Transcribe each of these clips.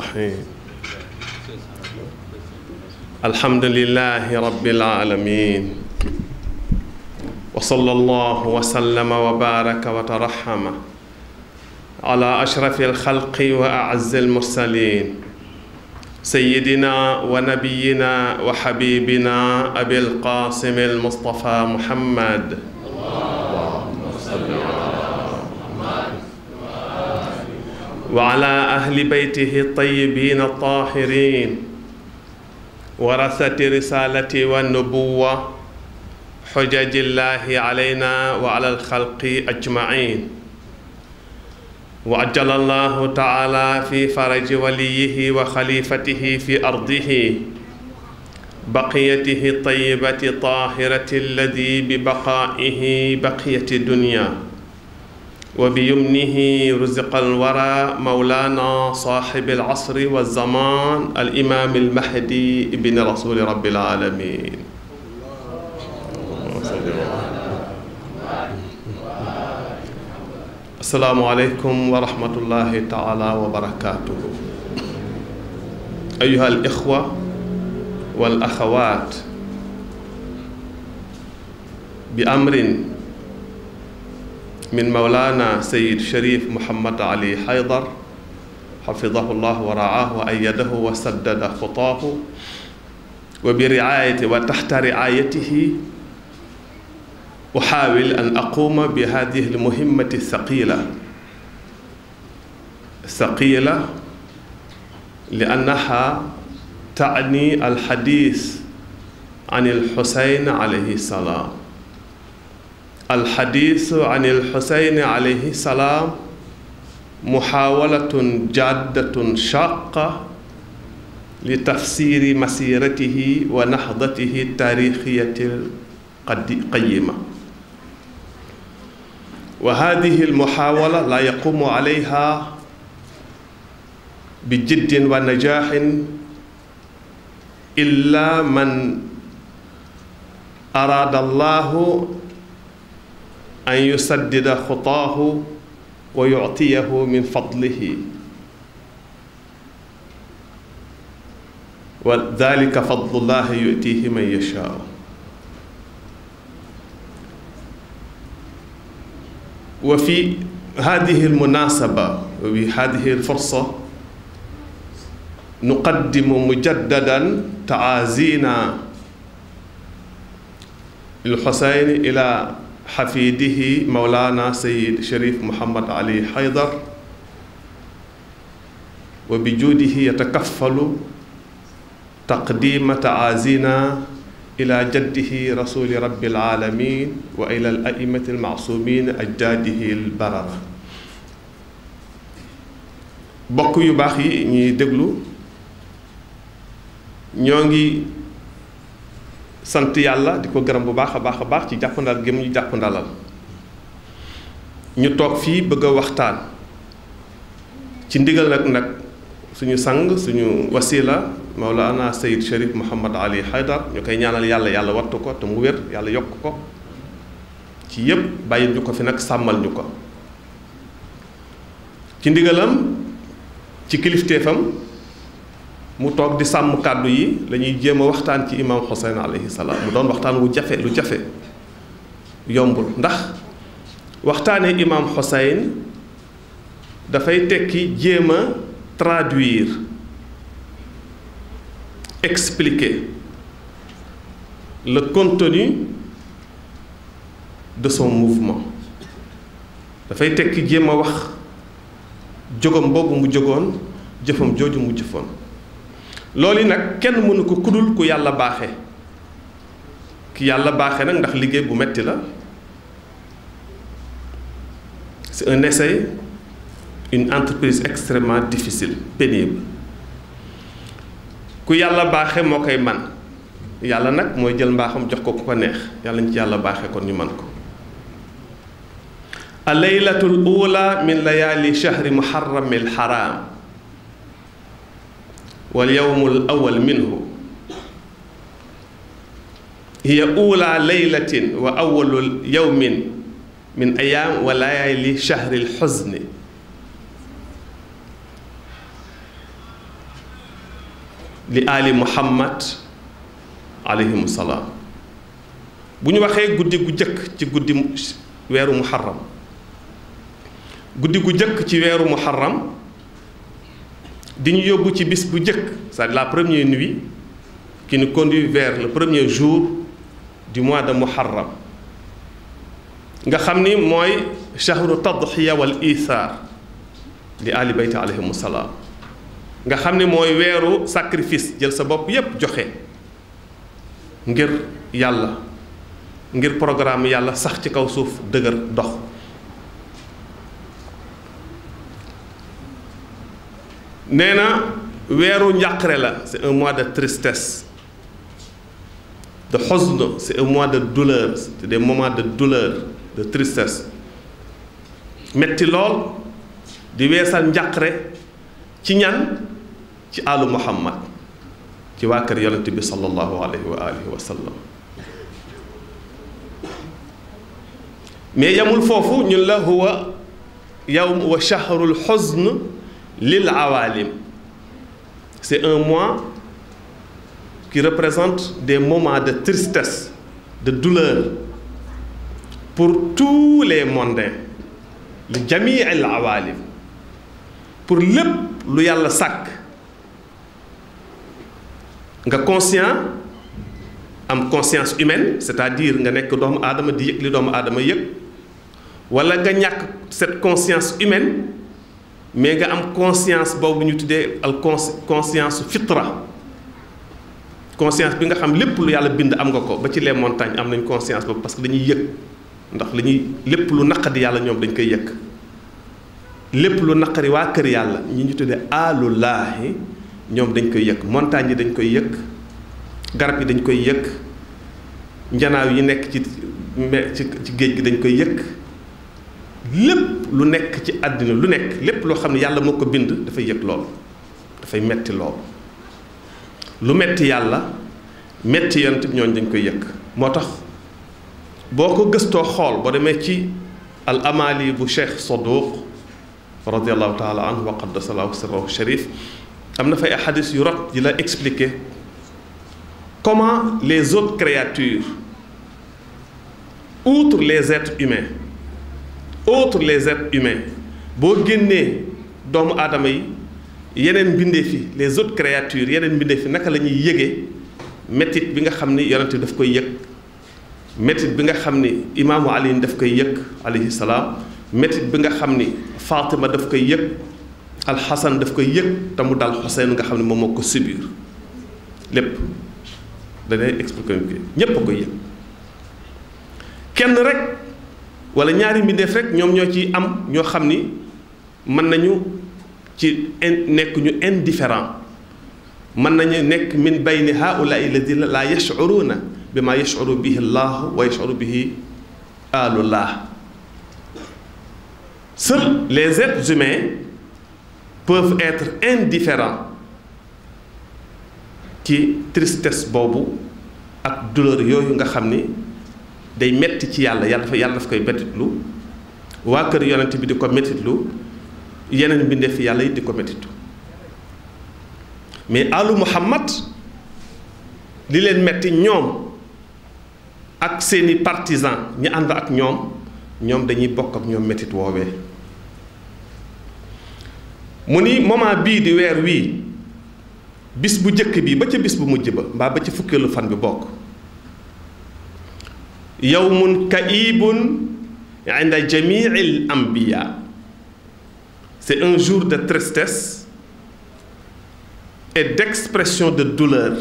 الرحيم الحمد لله رب العالمين وصلى الله وسلم وبارك وترحم على أشرف الخلق وأعز المرسلين سيدنا ونبينا وحبيبنا أبي القاسم المصطفى محمد وعلى أهل بيته الطيبين الطاهرين ورثة رسالة والنبوة حجج الله علينا وعلى الخلق أجمعين وعجل الله تعالى في فرج وليه وخليفته في أرضه بقيته الطيبة الطاهرة الذي ببقائه بقية الدنيا وبيمنه رزق الورى مولانا صاحب العصر والزمان الإمام المهدي ابن رسول رب العالمين. السلام عليكم ورحمة الله تعالى وبركاته. أيها الإخوة والأخوات، بأمر من مولانا سيد شريف محمد علي حيدر حفظه الله ورعاه وأيده وسدد خطاه، وبرعاية وتحت رعايته أحاول أن أقوم بهذه المهمة الثقيلة لأنها تعني الحديث عن الحسين عليه السلام. الحديث عن الحسين عليه السلام محاولة جادة شاقة لتفسير مسيرته ونهضته التاريخية القيمة، وهذه المحاولة لا يقوم عليها بجد ونجاح إلا من أراد الله أن يسدد خطاه ويعطيه من فضله، وذلك فضل الله يؤتيه من يشاء. وفي هذه المناسبة وبهذه الفرصة نقدم مجددا تعازينا الحسين إلى حفيده مولانا سيد شريف محمد علي حيدر، وبجوده يتكفل تقديم تعازينا إلى جده رسول رب العالمين وإلى الأئمة المعصومين أجداده البررة. bokk yu baax yi ñuy déglu ñoo ngi sant yàlla di ko gërëm bu baax a baax ci jàppandal gi mu ñu jàppandalal ñu toog fii bëgg a waxtaan ci ndigal nag suñu sang suñu wasila Mawlana Sayyid Sharif Muhammad Ali Haydar, ñu koy ñaanal yàlla wattu ko te mu wér yàlla yokk ko ci yépp bàyyil ñu ko fi nag sàmmal ñu ko ci ndigalam ci kilifteefam mu toog di sàmm kàddu yi lañuy jéem a waxtaan ci imam Hussein alayhi salaam mu doon waxtaan lu jafe yombul ndax waxtaanee imam Hussein dafay tekki jéem a traduire expliquer le contenu de son mouvement, dafay tekki jéem a wax jógam boobu mu jógoon jëfam jooju mu jëfoon. loolu nag kenn mënu ko kudul ku yàlla baaxe ki yàlla baaxe nag ndax liggéey bu metti la, c'est un essai, une entreprise extrêmement difficile, pénible. ku yàlla baaxe moo koy man, yàlla nag mooy jël mbaaxam jox ko ku ko neex, yàlla ñu ci yàlla baaxe kon ñu man ko. al-laylatul ula min layali shahri muharramil haram wal yawmul awwal minhu hiya ula laylatin wa awwalul yawmin min ayam wa layali shahril huzni li ali muhammad alayhimu salaam. bu ñu waxee guddi gu jëkk ci guddi weeru muharram, guddi gu jëkk ci weeru muharram di ñu yóbbu ci bis bu jëkk, c'est-à-dire la première nuit qui nous conduit vers le premier jour du mois de muharram, nga xam ni mooy shahru tadxiya wal isaar li ali bayti alayhimu salaam, nga xam ni mooy weeru sacrifice, jël sa bopp yépp joxe ngir yàlla, ngir programme yàlla sax ci kaw suuf dëgër dox. nee na weeru njàqare la, c'est un mois de tristesse, de xusn, c'est un mois de douleur, c'est des moments de douleur, de tristesse, metti lool, di weesal njàqare ci ñan, ci alu muhammad, ci waa kër yonent bi sallallahu alayhi wa alihi wa sallam. mais yamul foofu, ñun la huwa yawm wa shahrul xusn lil awalim, c'est un mois qui représente des moments de tristesse, de douleur pour tous les mondains, li jamii al awalim, pour lépp lu yàlla sàkk. nga conscient, am conscience humaine, c'est-à-dire nga nekk doomu aadama di yëg li doomu aadama yëg, wala nga ñàkk cette conscience humaine mais nga am conscience boobu ñu tuddee al conscience fitra, conscience bi nga xam lépp lu yàlla bind am nga ko, ba ci les montagnes am nañ conscience boobu parce que dañuy yëg, ndax li ñuy lépp lu naqadi yàlla ñoom dañ koy yëg. lépp lu naqari waa kër yàlla ñi ñu tuddee alullaahi ñoom dañ koy yëg. montagne yi dañ koy yëg, garab yi dañ koy yëg, njanaaw yi nekk ci géej gi dañ koy yëg. lépp lu nekk ci àddina lu nekk, lépp loo xam ne yàlla moo ko bind dafay yëg lool, dafay metti lool. lu metti yàlla metti yonent bi ñooñu dañ koy yëg. moo tax boo ko gëstoo xool, boo demee ci al amali bu cheikh Saduq radiallahu taala anhu wa qaddasallahu sirrahu sharif, am na fay xadis yu rot di la expliquer comment les autres créatures, outre les êtres humains, boo génnee doomu aadama yi, yeneen mbindeef yi, les autres créatures, yeneen mbindeef yi naka la ñuy yëgee métit bi nga xam ni yonent bi daf koy yëg, métit bi nga xam ni imaamu Ali daf koy yëg alayhi salaam, métit bi nga xam ni Fatima daf koy yëg, Alxasan daf koy yëg, te mu dal Xuseyn nga xam ne moom moo ko subir. lépp danay expliquer ñépp a koy yëg. kenn rek wala ñaari mbindeef rek ñoom ñoo ci am ñoo xam ni mën nañu ci nekk ñu indifférent, mën nañu nekk min bayni haulaai alladina la yash'uruna bima yash'uru bihi llah wa yash'uru bihi alullah. Seuls les êtres humains peuvent être indifférents ci tristesse boobu ak douleur yooyu nga xam ni day metti ci yàlla, yàlla daf koy mettitlu, waa kër yonent bi di ko mettitlu, yeneen mbindeef fi yàlla yi di ko mettitlu. mais alu muhammad li leen metti ñoom ak seeni partisans ñi ànd ak ñoom dañuy bokk ak ñoom mettit woowee. mu ni moment bii di weer wii, bis bu jëkk bi ba ca bis bu mujj ba, mbaa ba ca fukkeelu fan bi bokk, yawmun kaibun inda jamii al anbiya, c'est un jour de tristesse et d'expression de douleur.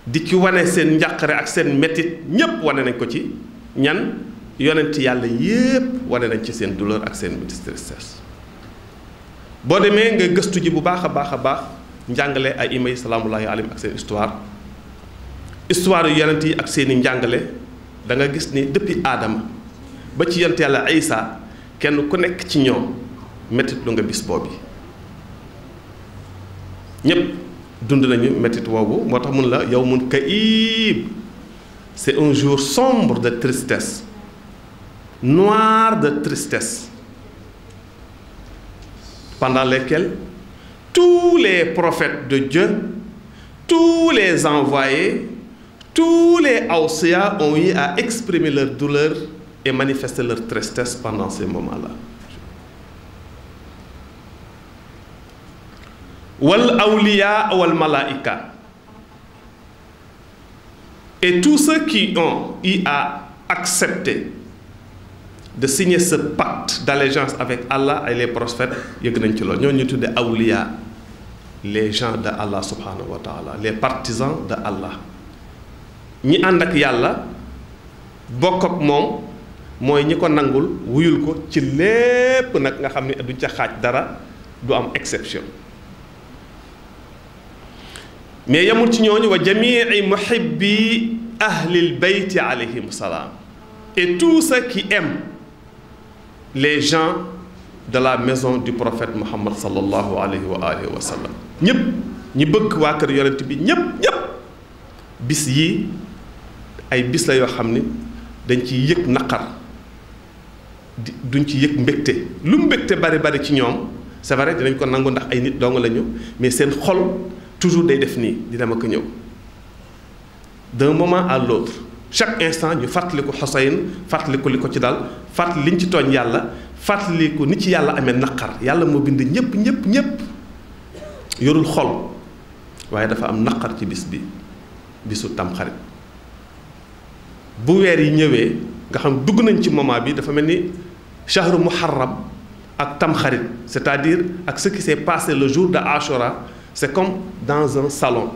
di ci wane seen njàqare ak seen mettit, ñépp wane nañ ko ci ñan, yonent yàlla yépp wane nañ ci seen douleur ak seen tristesse. boo demee nga gëstu ji bu baax a baax njàngale ay ima yi salaamullahi alayhim ak seen histoire yu yonent yi ak seeni njàngale, da nga gis ni depuis aadama ba ci yonent yàlla Isa, kenn ku nekk ci ñoom mettit lu nga bis boobu. ñépp dund nañu mettit woowu. moo tax mun la yawmun kaïb, c'est un jour sombre de tristesse, noir de tristesse, pendant lesquels tous les prophètes de Dieu, tous les envoyés, tous les awsiya ont eu à exprimer leur douleur et manifester leur tristesse pendant ces moments-là. Wal awliya wal malaika. Et tous ceux qui ont eu à accepter de signer ce pacte d'allégeance avec Allah et les prophètes, yëg nañ ci loolu ñoo ñu tudde awliya, les gens de Allah subhanahu wa ta'ala, les partisans de Allah. ñi ànd ak yàlla bokk ak moom mooy ñi ko nangul wuyul ko ci lépp nag nga xam ne duñ ca xaaj dara, du am exception. mais yamul ci ñooñu wa jamii muhibbi ahlil bayti alayhim salaam, et tous ceux qui aiment les gens de la maison du prophète Muhammad sallallahu alayhi wa sallam. ñëpp ñi bëgg waa kër yonent bi ñëpp bis yi ay bis la yoo xam ne dañ ci yëg naqar duñ ci yëg mbégte. lu mbégte bari ci ñoom c'est vrai dinañ ko nangu ndax ay nit dong lañu, mais seen xol toujours day def nii di dama ko ñëw. d'un moment à l'autre chaque instant ñu fàttaliku Xuseyn, fàttaliku li ko ci dal, fàttali liñ ci tooñ yàlla, fàttaliku ni ci yàlla amee naqar. yàlla moo bind ñëpp yorul xol, waaye dafa am naqar ci bis bi, bisu tamxarit. bu weer yi ñëwee nga xam dugg nañ ci moment bi dafa mel ni shahru muharram ak tamxarit, c'est-à-dire ak ce qui s'est passé le jour de Ashura, c'est comme dans un salon.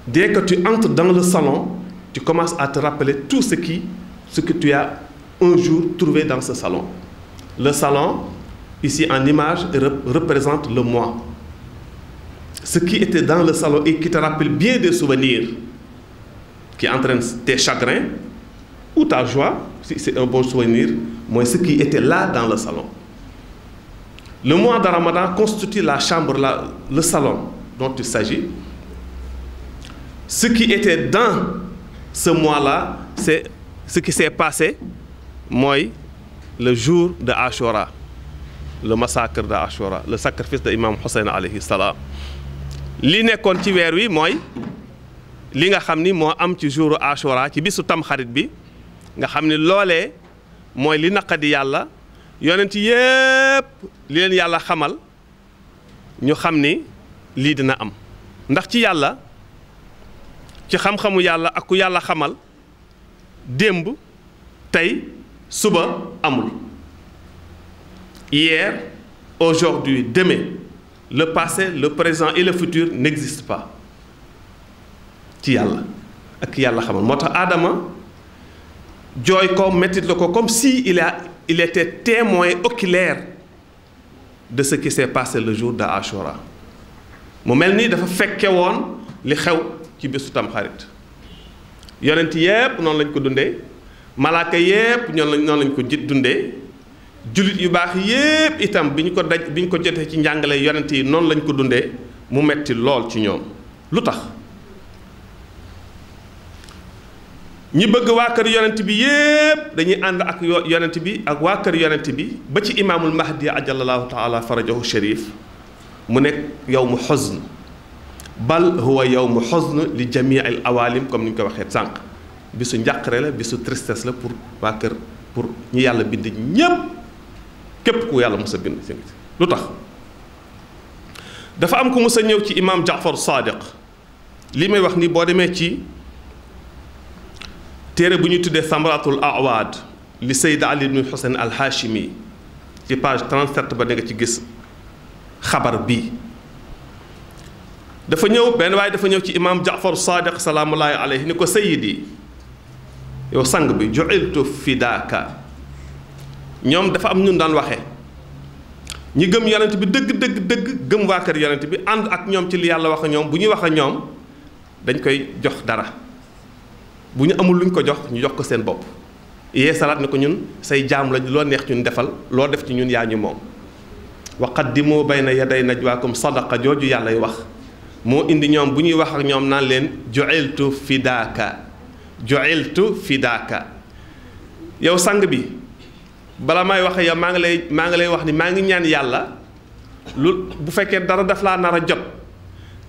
Dès que tu entres dans le salon, tu commences à te rappeler tout ce que tu as un jour trouvé dans ce salon. Le salon, ici en image, représente le mois. Ce qui était dans le salon et qui te rappelle bien des souvenirs, qui entraîne tes chagrins ou ta joie, si c'est un bon souvenir, moi ce qui était là dans le salon. Le mois de Ramadan constitue la chambre, le salon dont il s'agit. Ce qui était dans ce mois-là, c'est ce qui s'est passé, moi, le jour de Ashura, le massacre de Ashura, le sacrifice de Imam Hussein alayhi salam. Li nekkoon ci weer wi mooy li nga xam ni moo am ci jouru Ashura ci bisu tamxarit bi nga xam ni loolee mooy li naqadi yàlla yonent yépp li leen yàlla xamal ñu xam ni lii dina am ndax ci yàlla ci xam-xamu yàlla ak ku yàlla xamal démb tey suba amul. Hier, aujourd'hui, demain, le passé, le présent et le futur n'existent pas ci yàlla ak yàlla xamal moo tax Adama jooy ko mettit la ko comme si il était témoin oculaire de ce qui s'est passé le jour de Ashura. mu mel ni dafa fekke woon li xew ci bésu tamxarit. yonent yépp noonu lañ ko dundee malaaka yépp noonu lañ ko dundee jullit yu baax yépp itam bi ñu ko jotee ci njàngale yonent yi noonu lañ ko dundee mu metti lool ci ñoom. lu tax ñi bëgg waa kër yonent bi yépp dañuy ànd ak yonent bi ak waa kër yonent bi ba ci imaamul mahdi ajalallahu taala farajahu sharif mu nekk yawmu huzn bal huwa yawmu huzn li jamii al awalim comme ni ñu ko waxee sànq bisu njàqare la bisu tristesse la pour waa kër pour ñi yàlla bind ñépp képp ku yàlla mës a bind lu tax dafa am ku mës a ñëw ci imam Jaafar Sadiq li may wax ni boo demee ci téere bu ñuy tuddee Samratul Awaad li Sayyid Ali ibn Hussein al-Hashimi ci page 37 ba nga ci gis xabar bii dafa ñëw benn waaye dafa ñëw ci imam Jaafar Sadiq salaamullahi alayhi ni ko sayyidi yow sang bi ju'iltu fidaaka ñoom dafa am ñun daan waxee ñi gëm yonent bi dëgg gëm waa kër yonent bi ànd ak ñoom ci li yàlla wax ak ñoom bu ñuy wax ak ñoom dañ koy jox dara bu ñu amul luñ ko jox ñu jox ko seen bopp yee salaat ni ko ñun say jaam lañ loo neex ñun defal loo def ci ñun yaa ñu moom wa qaddimu bayna yaday najwaakum sadaqa jooju yàlla y wax moo indi ñoom bu ñuy wax ak ñoom naan leen ju'iltu fidaaka yow sang bi bala may waxe yow maa ngi lay wax ni maa ngi ñaan yàlla lu bu fekkee dara daf laa nar a jot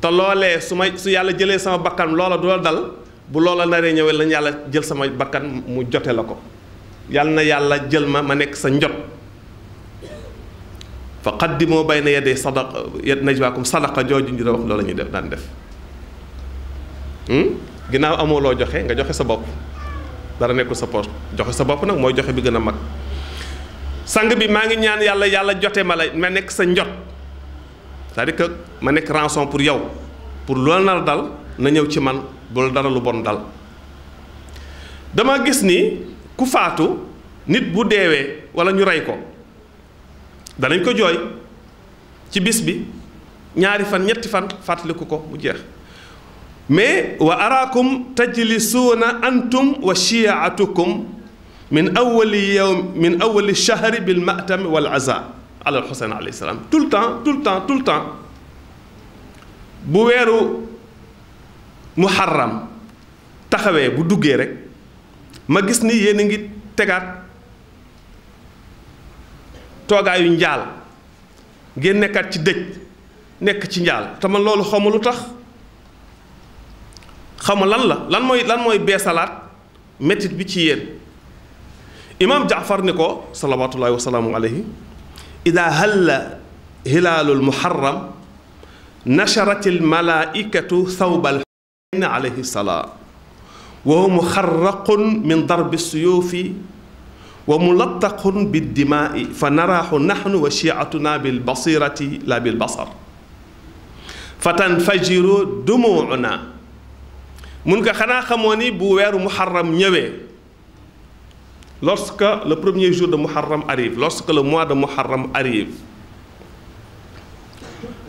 te loolee su yàlla jëlee sama bakkan loola du la dal bu loola naree ñëwee lañ yàlla jël sama bakkan mu jote la ko yàlla na yàlla jël ma nekk sa njot fa qaddimoo bayna yaday sadaqa najwaakum sadaqa jooju ñu da wax loolu la ñuy def daan def ginnaaw amoo loo joxe nga joxe sa bopp dara nekkul sa poche joxe sa bopp nag mooy joxe bi gën a mag sang bi maa ngi ñaan yàlla jote ma nekk sa njot c'est-à-dire que ma nekk rançon pour yow pour loolu nar dal na ñëw ci man bu dara lu bon dal dama gis ni ku faatu nit bu deewee wala ñu rey ko danañ ko jooy ci bis bi ñaari fan ñetti fan fàttaliku ko mu jeex mais wa araakum tajlisuuna antum wa shiyaatukum min awali shahri bil matami wal aza ala alxuseyn alayhi salaam tout le temps bu weeru muharram taxawee bu duggee rek ma gis ni yéen a ngi tegaat toogaayu njaal ngeen nekkaat ci dëj nekk ci njaal te man loolu xawma lu tax xawma lan mooy beesalaat métit bi ci yéen imaam jaafar ni ko salawatullahi wa salaamu alayhi ida halla hilaalul muharram nasharatil malaaikatu thawbal xuseyn alayhi salaam wa huwa muxarraqun min darbi suyuufi wa mulattaqun biddimaai fa naraaxu naxnu wa shiatuna bilbasirati la bilbasar fa tanfajiru dumuuna mun ko xanaa xamoo ni bu weeru muharram ñëwee lorsque le premier jour de muharram arrive lorsque le mois de muharram arrive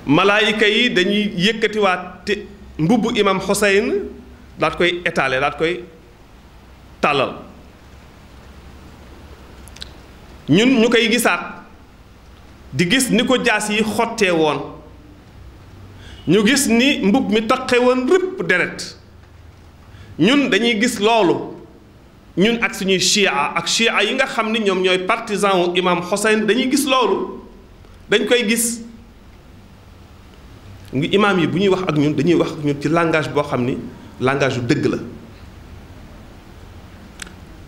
malaayika yi dañuy yëkkatiwaat te mbubbu imam Xuseyn daat koy étaler daat koy tàllal ñun ñu koy gisaat di gis ni ko jaas yi xottee woon ñu gis ni mbub mi taqe woon rëpp deret ñun dañuy gis loolu ñun ak suñuy chia yi nga xam ni ñoom ñooy partisan wu imam Xuseyn dañuy gis loolu dañ koy gis ngi imaam yi bu ñuy wax ak ñun dañuy wax ak ñun ci langage boo xam ni langage yu dëgg la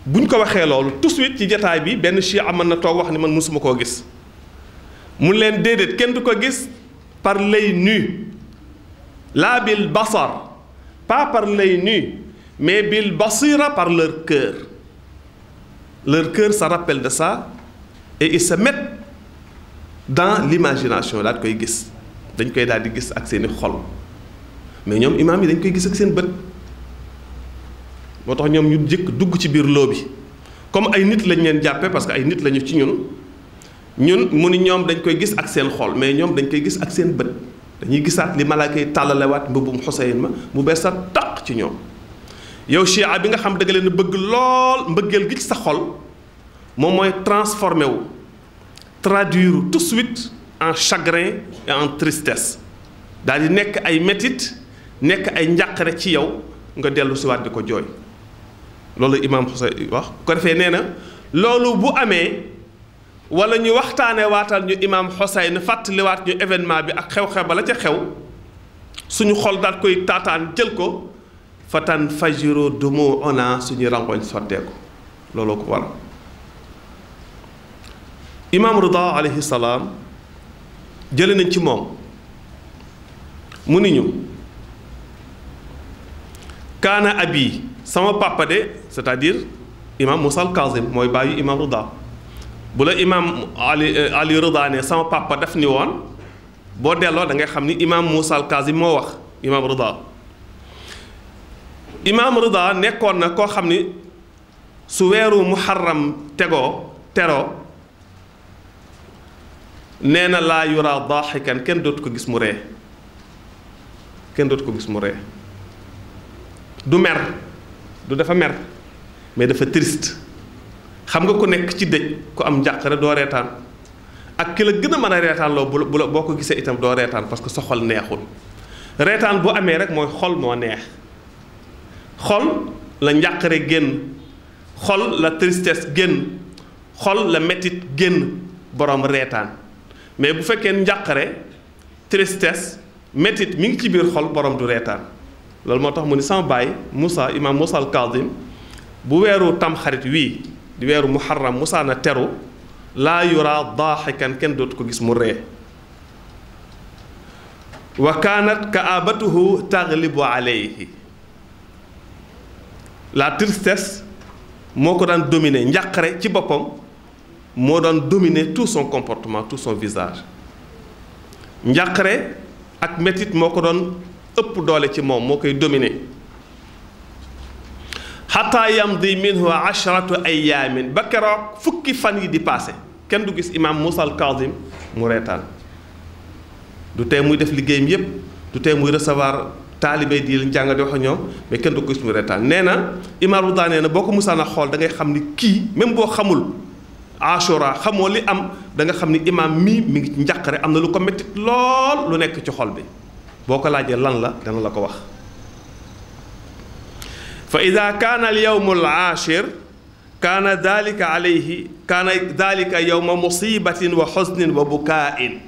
buñ ko waxee loolu tout de suite ci jataay bi benn chia mën na toog wax ni man mësuma koo gis mun leen déedéet kenn du ko gis par l'œil nu la bil basar pas par l'œil nu mais bil basira par leur cœur se rappelle de ça et ils se mettent dans l'imagination daal koy gis dañ koy daal di gis ak seeni xol mais ñoom imaam yi dañ koy gis ak seen bët moo tax ñoom ñu jëkk dugg ci biir loo bi comme ay nit lañ leen jàppe parce que ay nit lañu ci ñun mu ni ñoom dañ koy gis ak seen xol mais ñoom dañ koy gis ak seen bët dañuy gisaat li malaaka yi tàllalewaat mbubbum Xuseyn ma mu bees sa taq ci ñoom yow chia bi nga xam da nga leen bëgg lool mbëggeel gi ci sa xol moom mooy transformé wu traduire tout de suite en chagrin et en tristesse daal di nekk ay métit nekk ay njàqare ci yow nga dellu si waat di ko jooy loolu imaam Xuseyn wax ko defee nee na loolu bu amee wala ñu waxtaanee waatal ñu imaam Xuseyn fàttaliwaat ñu événement bi ak xew-xew ba la ca xew suñu xol daal koy taataan jël ko fatan fajiro dumu ona suñuy rangoñ sotteeku looloo ko waral imaam Rida alayhi salaam jële nañ ci moom mu ni ñu kaana abi sama papa de c'est-à-dire imam Moussa al Kazim mooy bàyyi imam Rida bu la imam Ali Rida ne sama papa daf ni woon boo delloo da ngay xam ni imam Moussa al Kazim moo wax imam Rida imam Rida nekkoon na koo xam ni su weeru muharram teroo nee na laa yura daaxikan kenn dootu ko gis mu ree du mer du dafa mer mais dafa triste xam nga ku nekk ci dëj ku am njàqare doo reetaan ak ki la gën a mën a reetaan loo boo ko gisee itam doo reetaan parce que sa xol neexul reetaan bu amee rek mooy xol moo neex xol la njàqare génn xol la tristesse génn xol la mettit génn boroom reetaan mais bu fekkee njàqare tristesse métit mi ngi ci biir xol borom du reetaan loolu moo tax mu ni sama baay Moussa imam Moussa al Kazim bu weeru tamxarit wii di weeru muharram Moussa na teru laa yura daaxikan kenn dootu ko gis mu ree wa kaanat kaabatuhu taglibu alayhi la tristesse moo ko daan dominer njàqare ci boppam moo daan dominer tout son comportement tout son visage njàqare ak métit moo ko doon ëpp doole ci moom moo koy dominer xataa yamdi minhu asharatu ayaamin ba keroog fukki fan yi di passé kenn du gis imam Moussa al Kazim mu reetaan du tee muy def liggéeyam yépp du tee muy recevoir taalibe di leen jàng di wax ak ñoom mais kenn du ko gis mu reetaan nee na imam Rouda nee na boo ko musaan a xool da ngay xam ni kii même boo xamul Ashura xamoo li am da nga xam ni imam mii mi ngi ci njàqare am na lu ko mettit lool lu nekk ci xol bi boo ko laajee lan la dana la ko wax fa ida kaana al yawmu al ashir kaana dalika alayhi kaana dalika yawma musibatin wa xusnin wa bukaa'in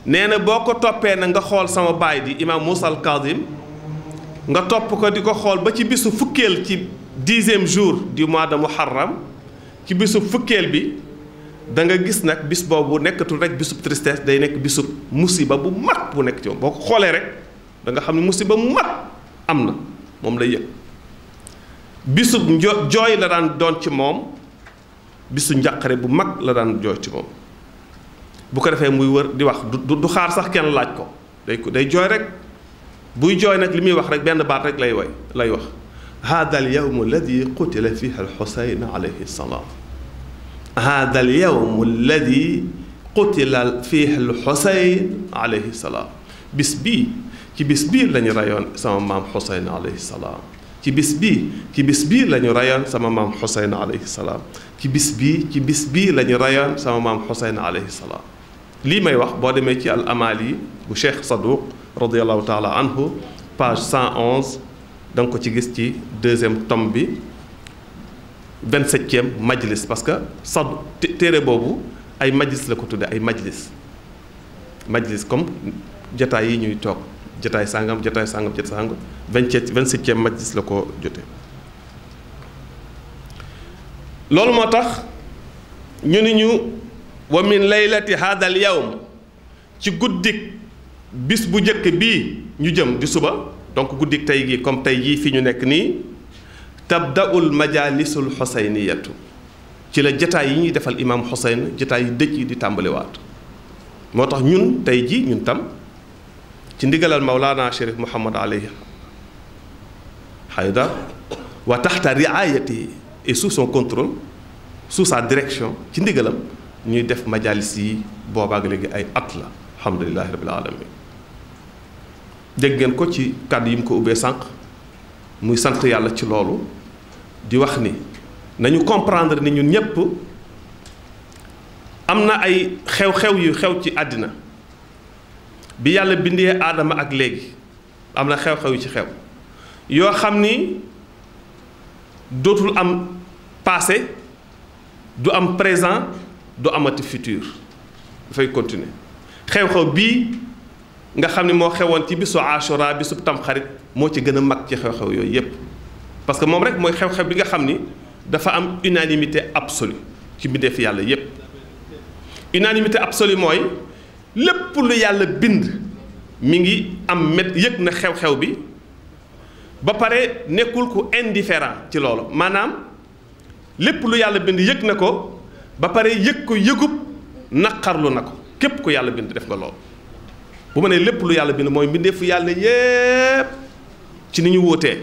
nee na boo ko toppee na nga xool sama baay di imam Moussa al Kazim nga topp ko di ko xool ba ci bisu fukkeel ci 10e jour du mois de Muharram ci bisu fukkeel bi da nga gis nag bis boobu nekkatul rek bisub tristesse day nekk bisub musiba bu mag bu nekk ci moom boo ko xoolee rek da nga xam ne musiba mu mag am na moom lay yëg bisub jooy la daan doon ci moom bisu njàqare bu mag la daan jooy ci moom bu ko defee muy wër di wax du xaar sax kenn laaj ko day jooy rek buy jooy nag li muy wax rek benn baat rek lay wax hada al yawm alladi qutila fihi al Husayn alayhi salaam hada al yawm alladi qutila fihi al Husayn alayhi salaam bis bii ci bis bii la ñu rayoon sama maam Husayn alayhi salaam ci bis bii la ñu rayoon sama maam Husayn alayhi salaam ci bis bii la ñu rayoon sama maam Husayn alayhi salaam lii may wax boo demee ci al amali bu Cheikh Saduq radiallahu taala anhu page 111 da nga ko ci gis ci 2e tome bi 27e majlis parce que téere boobu ay majlis la ko tudde ay majlis comme jataay yi ñuy toog jataay sàngam 27e majlis la ko jote loolu moo tax ñu ni ñu wa min laylati hada al yawm ci guddik bis bu njëkk bii ñu jëm di suba donc guddik tey gi comme tey jii fi ñu nekk nii tabda'ul majalisul xusayniyatu ci la jataay yi ñuy defal imam Xusayn jataay yi dëj yi di tàmbaliwaat moo tax ñun tey jii ñun tam ci ndigalal Mawlana Chérif Mouhamad alayhi Haydar wa taxta riayati et sous son contrôle sous sa direction ci ndigalam ñuy def majalis yi boobaag léegi ay at la alhamdulilahi rabbil alamin dégg ngeen ko ci kàddu yi mu ko ubbee sànq muy sant yàlla ci loolu di wax ni nañu comprendre ni ñun ñépp am na ay xew-xew yu xew ci àddina bi yàlla bindee aadama ak léegi am na xew-xew yu ci xew yoo xam ni dootul am passé du am présent du amati futur dafay continuer xew-xew bii nga xam ni moo xewoon ci bisu Ashura bisu tamxarit moo ci gën a mag ci xew-xew yooyu yépp parce que moom rek mooy xew-xew bi nga xam ni dafa am unanimité absolue ci mbindeef yàlla yépp unanimité absolue mooy lépp lu yàlla bind mi ngi am yëg na xew-xew bi ba pare nekkul ku indifférent ci loolu maanaam lépp lu yàlla bind yëg na ko ba pare yëg ko yëgub naqarlu na ko képp ku yàlla bind def nga loolu bu ma nee lépp lu yàlla bind mooy mbindeefu yàlla yépp ci ni ñu wóotee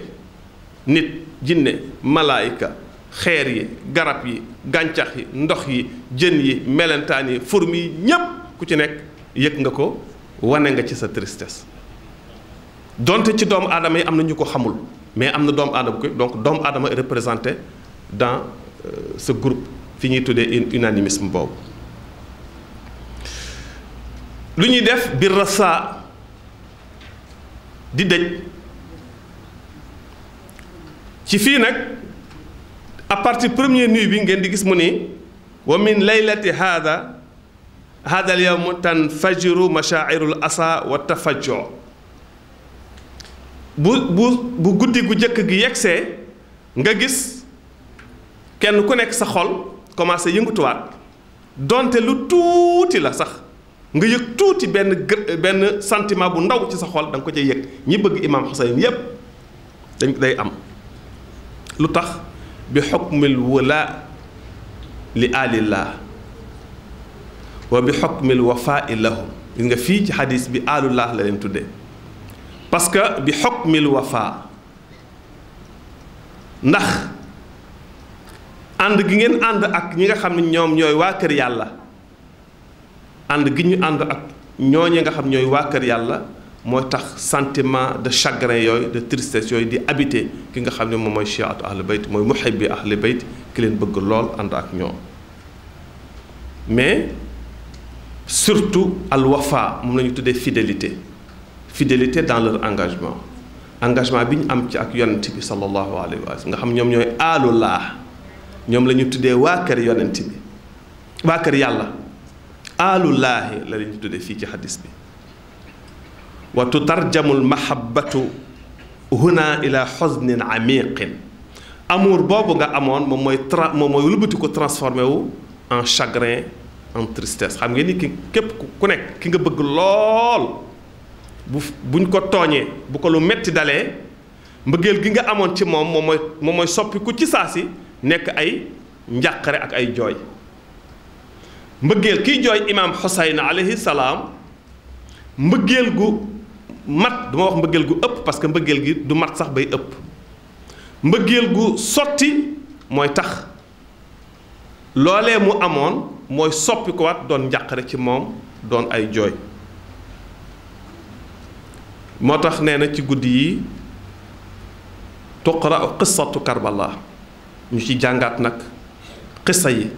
nit jinne malaayika xeer yi garab yi gàncax yi ndox yi jën yi melentaan yi fourmi yi ñépp ku ci nekk yëg nga ko wane nga ci sa tristesse donte ci doomu aadama yi am na ñu ko xamul mais am na doomu aadama ko donc doomu aadama est représenté dans ce groupe fi ñuy tuddee unanimisme boobu lu ñuy def bir rasa di dëj ci fii nag à partir première nuit bi ngeen di gis mu ni wa min laylati hada hada al yawm tanfajiru mashaa'irul asa wa tafajju bu guddi gu jëkk gi yegsee nga gis kenn ku nekk sa xol commencé yëngutuwaat donte lu tuuti la sax nga yëg tuuti benn sentiment bu ndaw ci sa xol da nga ko cay yëg ñi bëgg imaam Xuseyn yépp dañ day am lu tax bi xukmil wala li alillah wa bi xukmil wafaa lahum gis nga fii ci xadis bi alullah la leen tuddee parce que bi xukmil wafaa ndax ànd gi ngeen ànd ak ñi nga xam ne ñoom ñooy waa kër yàlla ànd gi ñu ànd ak ñooñu nga xam ñooy waa kër yàlla mooy tax sentiment de chagrin yooyu de tristesse yooyu di habité ki nga xam ne moom mooy chiatu ahlu bayt mooy muhibbi ahlu bayt ki leen bëgg lool ànd ak ñoom mais surtout al wafa moom la ñu tuddee fidélité dans leur engagement bi ñu am ci ak yonent bi sallallahu alayhi wa sallam nga xam ñoom ñooy aalullah ñoom la ñu tuddee waa kër yonent bi waa kër yàlla aalullaahi la ñu tuddee fii ci xadis bi wa tutarjamul mahabbatu huna ila xusnin amiqin amour boobu nga amoon moom mooy wëlbati ko transformé wu en chagrin en tristesse xam ngeen ni képp ku nekk ki nga bëgg lool buñ ko tooñee bu ko lu metti dalee mbëggeel gi nga amoon ci moom mooy soppiku ci saa si nekk ay njàqare ak ay jooy mbëggeel kiy jooy imaam Xuseyn alayhi salaam mbëggeel gu mat duma wax mbëggeel gu ëpp parce que mbëggeel gi du mat sax bay ëpp mbëggeel gu sotti mooy tax loolee mu amoon mooy soppi ko waat doon njàqare ci moom doon ay jooy moo tax nee na ci guddi yi tuqra qissatu Karbala ñu ci jàngaat nag xissa yi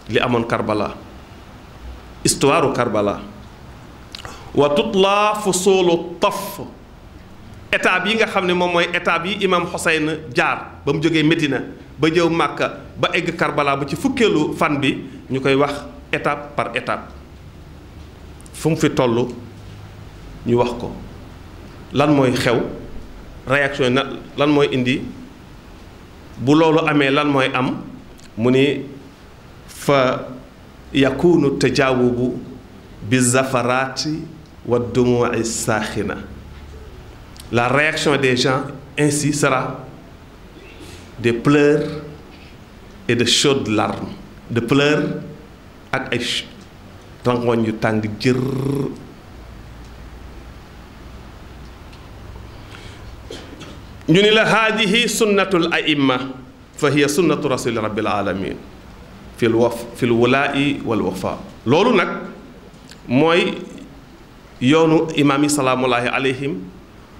li amoon Karbala histoire Karbala wa tutla fusulu taf étape yi nga xam ne moom mooy étape yi imam Xuseyn jaar ba mu jógee Medina ba jëw Màkka ba egg Karbala ba ci fukkeelu fan bi ñu koy wax étape par étape fu mu fi toll ñu wax ko lan mooy xew réaction na lan mooy indi bu loolu amee lan mooy am mu ni fa yakunu tajaawubu bi zafaraati wa dumu'i saaxina la réaction des gens ainsi sera des pleurs et de chaudes larmes de pleurs ak ay rangoñ yu tàng jër ñu ni la haadihi sunnatul aimma fa hiya sunnatu rasuli rabbil alamin fil wulaa'i wal wafa loolu nag mooy yoonu imaam yi salaamullahi alayhim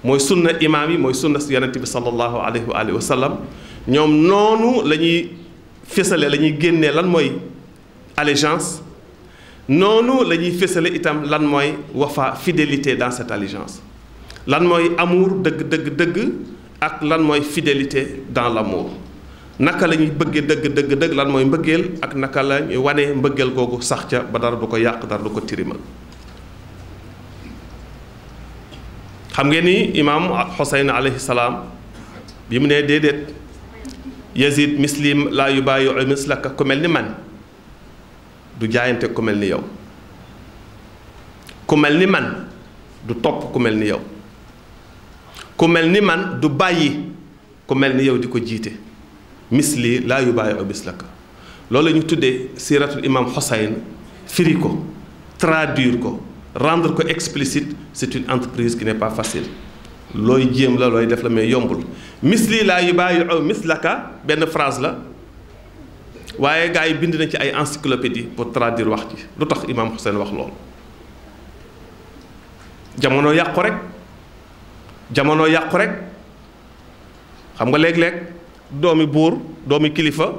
mooy sunna imaam yi mooy sunna yonent bi sallallahu alayhi wa alihi wa sallam ñoom noonu la ñuy fésale la ñuy génnee lan mooy allégeance noonu la ñuy fésale itam lan mooy wafa fidélité dans cette allégeance lan mooy amour dëgg ak lan mooy fidélité dans l'amour naka la ñuy bëggee dëgg lan mooy mbëggeel ak naka la ñuy wane mbëggeel googu sax ca ba dara du ko yàq dara du ko tirimal xam ngeen ni imaam Xuseyn alayhi salaam bi mu nee déedéet Yazid muslim laa yubaayi'u mislaka ku mel ni man du jaayante ku mel ni yow ku mel ni man du topp ku mel ni yow ku mel ni man du bàyyi ku mel ni yow di ko jiite misli laa yubaayi'u mislaka loolu la ñu tuddee siiratul imaam Xuseyn firi ko traduire ko rendre ko explicite c'est une entreprise qui n'est pas facile looy jéem la looy def la mais yombul misli laa yubaayi'u mislaka benn phrase la waaye gars yi bind nañ ci ay encyclopédie pour traduire wax ji lu tax imaam Xuseyn wax loolu jamono yàqu rek xam nga léeg-léeg doomi buur doomi kilifa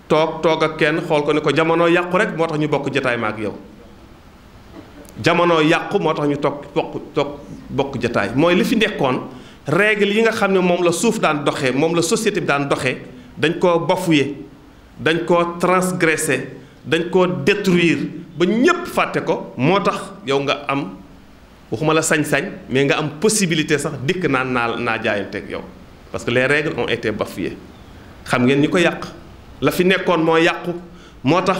toog ak kenn xool ko ne ko jamono yàqu rek moo tax ñu bokk jataay ma ak yow jamono yàqu moo tax ñu bokk jataay mooy li fi nekkoon règle yi nga xam ne moom la suuf daan doxee moom la société bi daan doxee dañ koo bafoué dañ koo transgressé dañ koo détruire ba ñépp fàtte ko moo tax yow nga am waxuma la sañ-sañ mais nga am possibilité sax dikk naan naa jaayanteeg yow parce que les règles ont été bafouées xam ngeen ñi ko yàq la fi nekkoon moo yàqu moo tax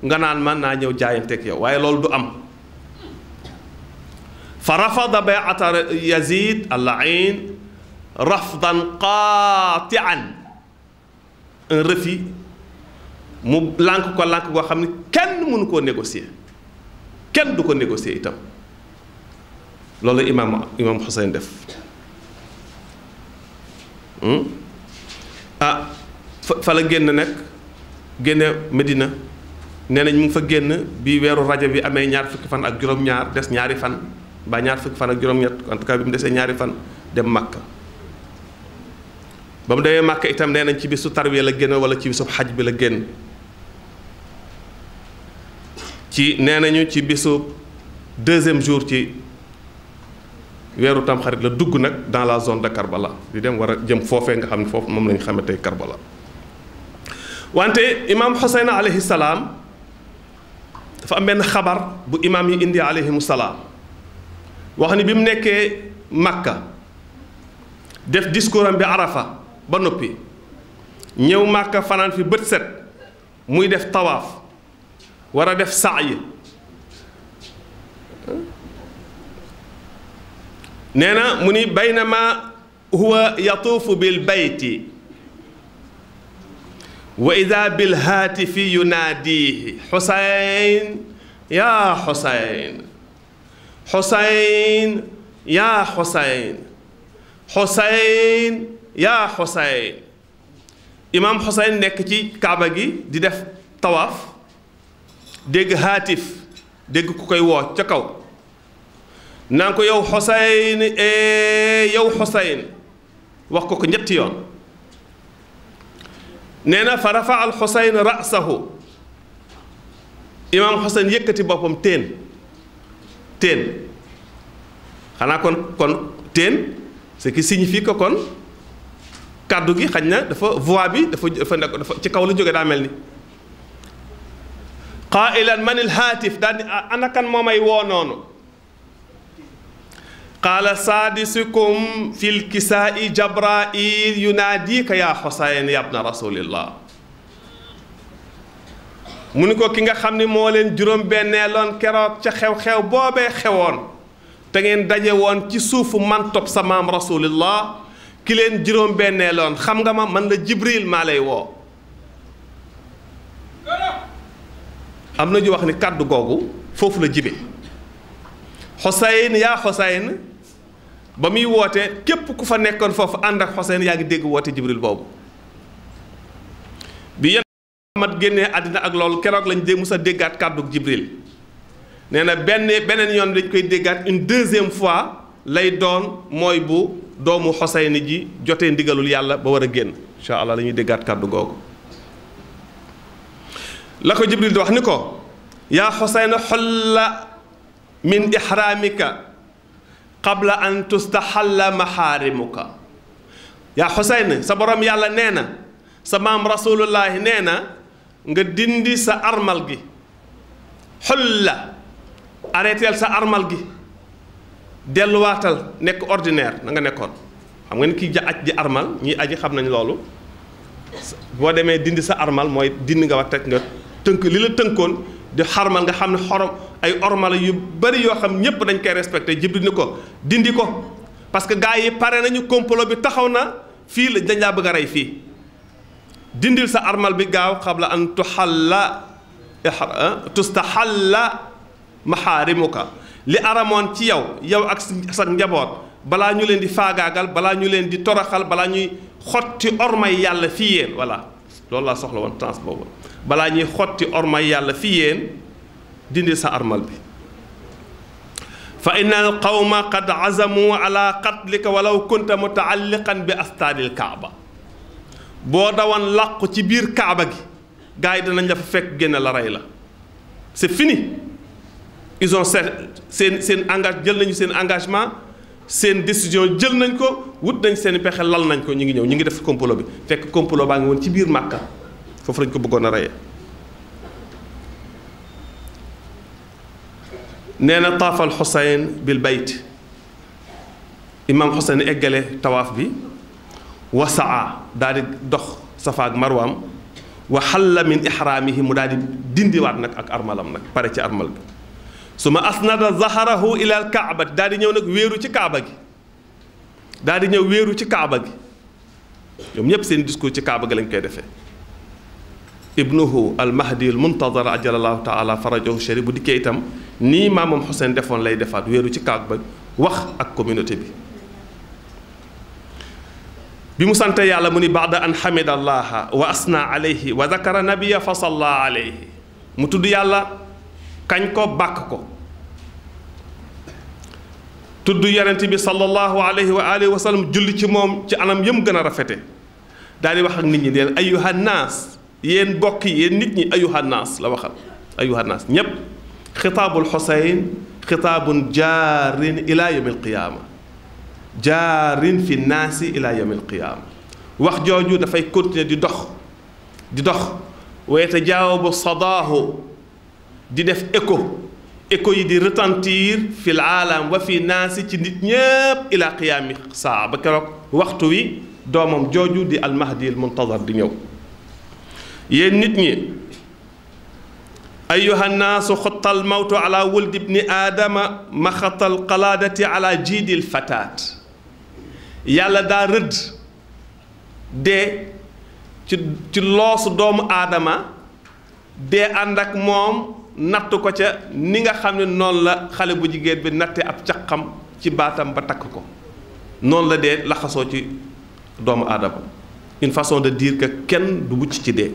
nga naan man naa ñëw jaayanteeg yow waaye loolu du am fa rafada bay'ata Yazid al-la'in rafdan qaati'an un refus mu lànk ko lànk goo xam ne kenn mënu koo négocier kenn du ko négocier itam loolu imam Xuseyn def fa la génn nag génne Medina nee nañ mu ngi fa génn bi weeru Rajab bi amee ñaar fukki fan ak juróom-ñaar des ñaari fan ba ñaar fukki fan ak juróom-ñett en tout cas bi mu desee ñaari fan dem Makka ba mu demee Makka itam nee nañ ci bisu tarwiya la génn wala ci bisu xaj bi la génn ci nee nañu ci bisu deuxième jour ci weeru tamxarit la dugg nag dans la zone de Karbala di dem war a jëm foofee nga xam ne foofu moom la ñu xamee tey Karbala wante imaam Xuseyn alayhi salaam dafa am benn xabar bu imaam yi indi alayhimu salaam wax ni bi mu nekkee Makka def discours am bi Arafa ba noppi ñëw Makka fanaan fi bët set muy def tawaaf war a def sa'i nee na mu ni baynama huwa yatuufu bil bayti wa ida bil haatifi yunaadihi Xuseyn yaa Xuseyn Xuseyn yaa Xuseyn Xuseyn yaa Xuseyn imaam Xuseyn nekk ci kaaba gi di def tawaaf dégg haatif dégg ku koy woo ca kaw naan ko yow Xuseyn yow Xuseyn wax ko ñetti yoon nee na fa rafa al Xuseyn ra'sahu imaam Xuseyn yëkkati boppam teen xanaa kon teen ce qui signifie que kon kàddu gi xañ na dafa voix bi dafa ci kaw la jóge daa mel ni qaa'ilan man il haatif daal ni ana kan moo may woo noonu qaala saadisukum fil kisaa'i Jabraa'il yunaadiika yaa Xuseyn yabna rasulillah mu ni ko ki nga xam ni moo leen juróom-benneeloon keroog ca xew-xew boobee xewoon te ngeen daje woon ci suufu mantop sa maam rasulillah ki leen juróom-benneeloon xam nga ma man la Jibril maa lay woo am na ñu wax ni kàddu googu foofu la jibe Xuseyn yaa Xuseyn ba muy woote képp ku fa nekkoon foofu ànd ak Xuseyn yaa ngi dégg woote Jibril boobu bi yéen Muhammad génnee àddina ak loolu keroog lañ dee mus a déggaat kàddu Jibril nee na beneen yoon dañ koy déggaat une deuxième fois lay doon mooy bu doomu Xuseyn ji jotee ndigalul yàlla ba war a génn incha allah la ñuy déggaat kàddu googu la ko Jibril di wax ni ko yaa Xuseyn xolla min ihraamika qabla an tustaxalla maxaarimuka yaa Xuseyn sa borom yàlla nee na sa maam rasulullahi nee na nga dindi sa armal gi xolla arrêteel sa armal gi delluwaatal nekk ordinaire na nga nekkoon xam nga ni kii aj ji armal ñii aji xam nañ loolu boo demee dindi sa armal mooy dindi nga wax teg nga tënk li la tënkoon di xarmal nga xam ne xorom ay ormala yu bari yoo xam ñépp dañ koy respecté Jibril ni ko dindi ko parce que gars yi pare nañu complot bi taxaw na fii la dañ laa bëgg a rey fii dindil sa armal bi gaaw qabla an tustaxalla maxaarimuka li aramoon ci yow ak sa njaboot balaa ñu leen di faagaagal balaa ñu leen di toroxal balaa ñuy xotti ormay yàlla fii yéen voilà loolu laa soxla woon temps boobu balaa ñuy xotti ormay yàlla fii yéen dindi sa armal bi fa inna al qawma qad azamu ala qatlika walaw kunta mutaalliqan bi astaadil kaaba boo dawoon làqu ci biir kaaba gi gars yi danañ la fa fekk génn la rey la c'est fini ils ont seen jël nañu seen engagement seen décision jël nañ ko wut nañ seen pexe lal nañ ko ñu ngi ñëw ñu ngi def complot bi fekk complot baa ngi woon ci biir Màkka foofu lañ ko bëggoon a reyee nee na taafal Xuseyn bil bayt imaam Xuseyn eggale tawaaf bi wa saa daal di dox Safa ak Marwaam wa xalla min ixraamihi mu daal di dindiwaat nag ak armalam nag pare ci armal bi su ma asnada zaharahu ila al kaabati daal di ñëw nag wéeru ci kaaba gi daal di ñëw wéeru ci kaaba gi ñoom ñépp seen discours ci kaaba gi lañ koy defee ibnuhu al mahdi al muntazar ajalallahu taala farajahu sharif bu dikkee itam nii maamam Xuseyn defoon lay defaat wéeru ci kaaba bi wax ak communauté bi mu sante yàlla mu ni baada an xamida allaha wa asna alayhi wa zakara nabiya fa salla alayhi mu tudd yàlla kañ ko bàkk ko tudd yonent bi sallallahu alayhi wa alihi wa sallam julli ci moom ci anam yëm gën a rafete daal di wax ak nit ñi leen ayuha naas yéen bokk yi yéen nit ñi ayuha naas la waxal ayuha naas ñépp xitaabul Xuseyn xitaabun jaarin ila yawm alqiyaama jaarin fi naasi ila yawm alqiyaama wax jooju dafay continuer di dox wa yatajaawabu sadaahu di def écho yi di retentir fi aalam wa fi naasi ci nit ñépp ila qiyaami saa ba keroog waxtu wi doomam jooju di almahdi almuntazar di ñëw yéen nit ñi ayuha nnaasu xutta almawtu ala wuldi ibni aadama maxata alqalaadati ala jiidi alfataat yàlla daa rëdd dee ci loosu doomu aadama dee ànd ak moom natt ko ca ni nga xam ne noonu la xale bu jigéen bi natte ab caqam ci baatam ba takk ko noonu la dee laxasoo ci doomu aadama une façon de dire que kenn du mucc ci dee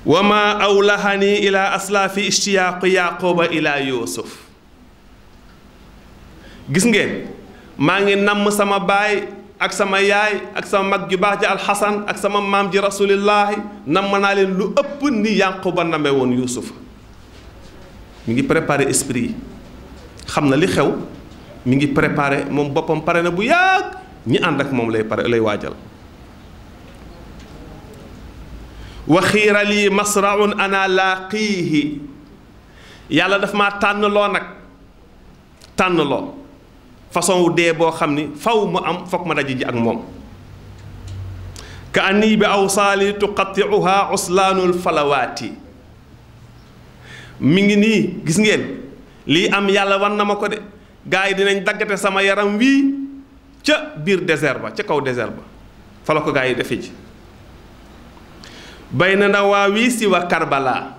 wa ma awlahani ila aslaafi ishtiyaaqu yaquba ila yusuf gis ngeen maa ngi namm sama baay ak sama yaay ak sama mag ju baax ji alxasan ak sama maam ji rasulillahi namm naa leen lu ëpp ni yaquba name woon yuusufa mi ngi préparé esprit yi xam na li xew mi ngi préparé moom boppam pare na bu yàgg ñi ànd ak moom lay waajal wa xiira lii masraun ana laaqiihi yàlla daf maa tànnloo nag tànnloo façon wu dee boo xam ni faw mu am foog ma daje ji ak moom ka anni bi awsaali tuqattiuha uslaanul falawaati mi ngi nii gis ngeen lii am yàlla wan na ma ko de gars yi dinañ daggate sama yaram wii ca biir désert ba ca kaw désert ba fa la ko gars yi defe ji bayna Nawaawisi wa Karbala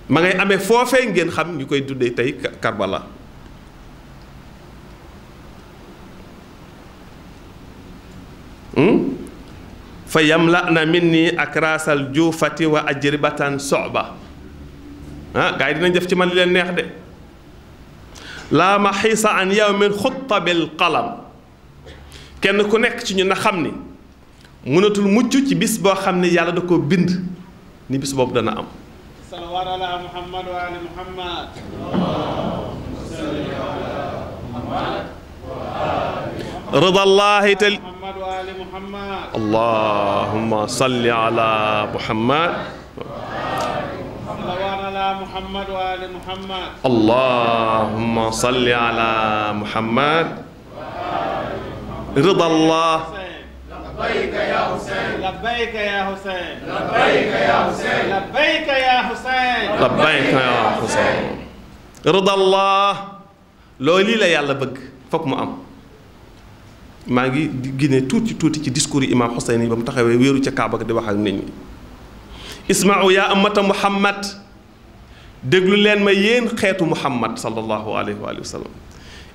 ma ngay amee foofee ngeen xam ñu koy tuddee tey Karbala fa yamla'na minni akraasal juufati wa ajribatan soba gars yi dinañ def ci man li leen neex de laa maxiisa an yawmin xutta bil qalam kenn ku nekk ci ñu na xam ni mënatul mucc ci bis boo xam ne yàlla da koo bind ni bis boobu dana am salawaatu ala muhammad wa ali muhammad ridallahi tal muhammad wa ali muhammad allahumma salli ala muhammad salawaatu ala muhammad wa ali muhammad allahumma salli ala muhammad ridallah لبيك يا حسين لبيك يا حسين لبيك يا حسين لبيك يا حسين labbayka ya Xuseyn ridallah loolu lii la yàlla bëgg fokk mu am maa ngi génne tuuti ci discours yi imaam Xuseyn yi ba mu taxawee wéeru ca Kaaba ga di wax ak nit ñi isma'u yaa ummata Muhammad déglu leen ma yéen xeetu Muhammad sallallahu alayhi wa sallam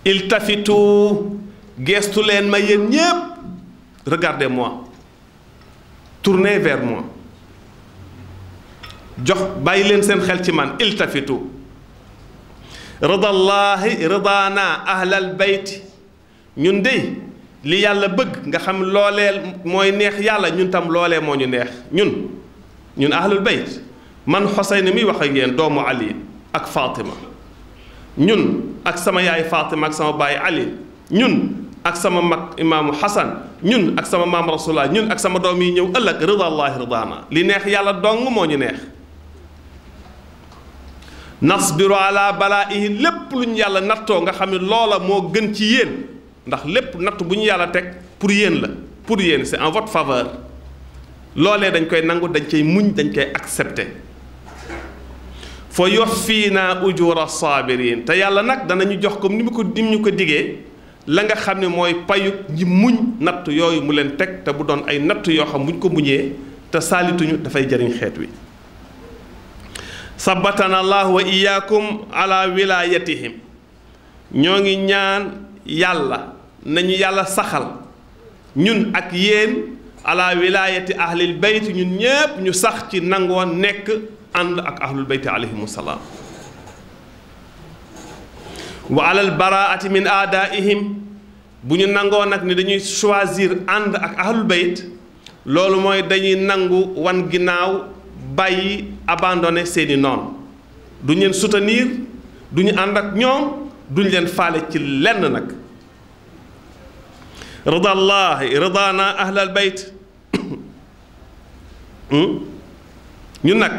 iltafitu geestu leen ma yéen ñépp regardez-moi tournez vers moi jox bàyyi leen seen xel ci man iltafitu ridallahi ridaana ahlal bayti ñun dey li yàlla bëgg nga xam loolee mooy neex yàlla ñun tam loolee moo ñu neex ñun ahlul bayt man Xuseyn mi wax ak yéen doomu Ali ak Fatima ñun ak sama yaay Fatima ak sama baay Ali ñun ak sama mag imaamu Xasan ñun ak sama maam Rasulullah ñun ak sama doom yi ñëw ëllëg ridallahi ridaana li neex yàlla dong moo ñu neex nasbiru ala balaa'ihi lépp lu ñu yàlla nattoo nga xam ne loola moo gën ci yéen ndax lépp natt bu ñu yàlla teg pour yéen la pour yéen c'est en votre faveur loolee dañ koy nangu dañ koy muñ dañ koy accepter fa yuwaffiina ujura saabiriin te yàlla nag danañu jox comme ni ñu ko digee la nga xam ne mooy payug ñi muñ natt yooyu mu leen teg te bu doon ay natt yoo xam buñ ko muñee te saalituñu dafay jariñ xeet wi sabatana allah wa iyaakum ala wilayatihim ñoo ngi ñaan yàlla nañu yàlla saxal ñun ak yéen ala wilayati ahlil bayt ñun ñépp ñu sax ci nangoo nekk ànd ak ahlul bayt alayhimu salaam wa alal baraati min aadaihim bu ñu nangoo nag ni dañuy choisir ànd ak ahlul bayt loolu mooy dañuy nangu wan ginnaaw bàyyi abandonné seeni noon duñ leen soutenir duñu ànd ak ñoom duñ leen faale ci lenn nag ridallahi ridana ahlal bayt ñun nag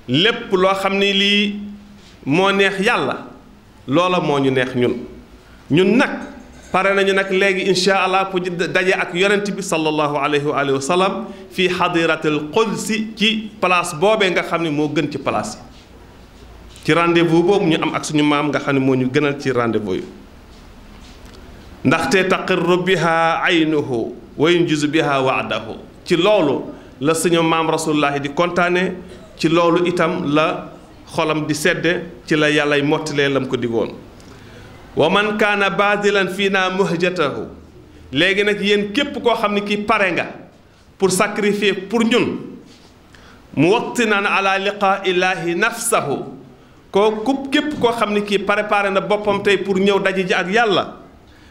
lépp loo xam ni lii moo neex yàlla loola moo ñu neex ñun nag pare nañu nag léegi insha allah pour daje ak yonent bi sallallahu alayhi wa alihi wa sallam fii xadiratil qudsi ci place boobee nga xam ne moo gën ci place yi ci rendez-vous boobu ñu am ak suñu maam nga xam ne moo ñu gënal ci rendez-vous yi ndaxte taqirru biha aynuhu wa yunjizu biha waadahu ci loolu la suñu maam rasulullahi di kontaane ci loolu itam la xolam di sedde ci la yàllay mottilee lam ko digoon wa man kaana baadilan fii naa muhjatahu léegi nag yéen képp koo xam ne kii pare nga pour sacrifier pour ñun muwattinan ala liqaa illaahi nafsahu kooku képp koo xam ne kii préparé na boppam tey pour ñëw daje ji ak yàlla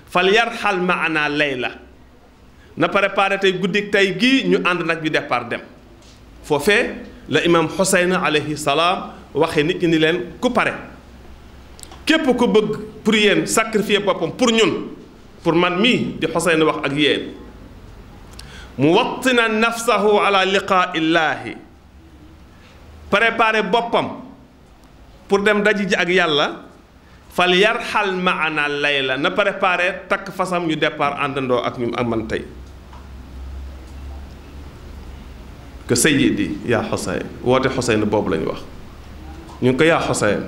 fal yarxal maana layla na préparé tey guddik tey gii ñu ànd nag ñu départ dem foofee la imam Xuseyn alayhi salaam waxee nit ñi ni leen ku pare képp ku bëgg pour yéen sacrifier boppam pour ñun pour man mii di Xuseyn wax ak yéen muwattina nafsahu ala liqaa illaahi préparé boppam pour dem daji ji ak yàlla fal yarxal maana layla na préparé takk fasam ñu départ àndandoo ak ñu ak man tey que sayyidi yaa Xuseyn woote Xuseyn boobu lañu wax ñu ngi ko yaa Xuseyn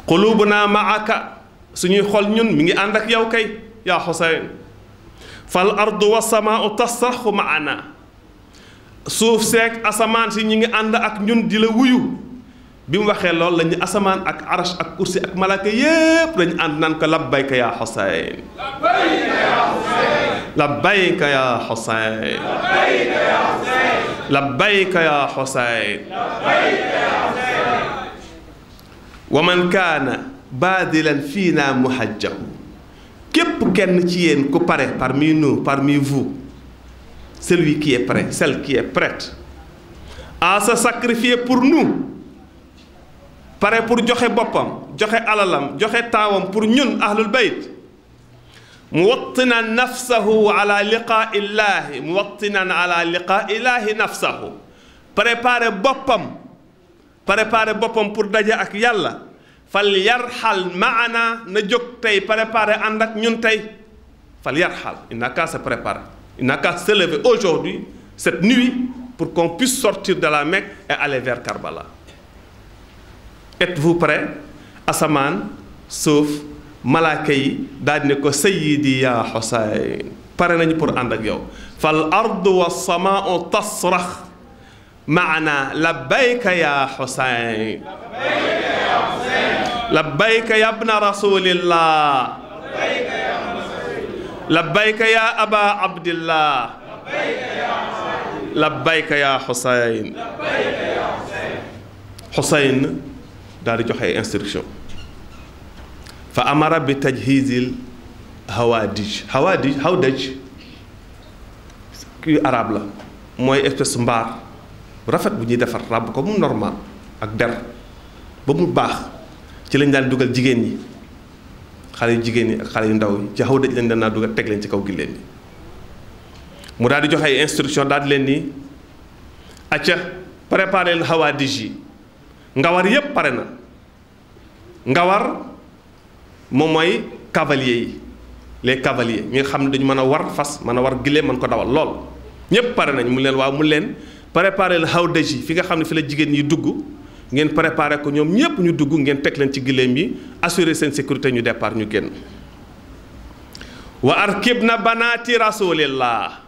qulubuna maaka suñuy xol ñun mi ngi ànd ak yow kay yaa Xuseyn fal ardu wa samaau tasraxu maana suuf seek asamaan si ñu ngi ànd ak ñun di la wuyu bi mu waxee lool la ñu asamaan ak arash ak kursi ak malaaka yépp dañu ànd naan ko labbayka yaa Xuseyn labbayka yaa Xuseyn labbayka yaa Xuseyn wa man kaana baadilan fii naa muhajjahu képp kenn ci yéen ku pare parmi nous parmi vous celui qui est prêt celle qui est prête à se sacrifier pour nous pare pour joxe boppam joxe alalam joxe taawam pour ñun ahlul bayt muwattinan nafsahu ala liqaa illaahi muwattinan ala liqaa illaahi nafsahu préparé boppam pour daje ak yàlla fal yarxal maana na jóg tey préparé ànd ak ñun tey fal yarxal il n'a qu'à se préparer il n'a qu'à se lever aujourd'hui cette nuit pour qu'on puisse sortir de la Mecque et aller vers Karbala. Êtes-vous prêts? asamaan suuf malaaka yi daal di ne ko sayyidi yaa Xuseyn pare nañu pour ànd ak yow fal ardu wa samaau tasrax maana labbayka yaa Xuseyn labbayka ya ibna rasulillah labbayka ya aba abdillah labbayka ya Xuseyn Xuseyn daal di joxe instruction fa amara bi tajhizil hawdaj kii arab la mooy espèce mbaar rafet bu ñuy defar ràbb ko mu normal ak der ba mu baax ci lañ daan dugal jigéen ñi xale yu jigéen ñi ak xale yu ndaw yi ci hawdaj lañ daan dugal teg leen ci kaw giléem yi mu daal di joxe ay instruction daal di leen ni acca préparer leen hawaadij yi ngawar yépp pare na. ngawar moom mooy cavalier yi les cavaliers ñi nga xam ne dañu mën a war fas mën a war gileem mën ko dawal lool ñépp pare nañ mu leen waaw mu leen préparer la hawdaj yi fi nga xam ne fi la jigéen ñi dugg ngeen préparer ko ñoom ñépp ñu dugg ngeen teg leen ci gileem yi assurer seen sécurité ñu départ ñu génn. wa arkibna banaati rasulillah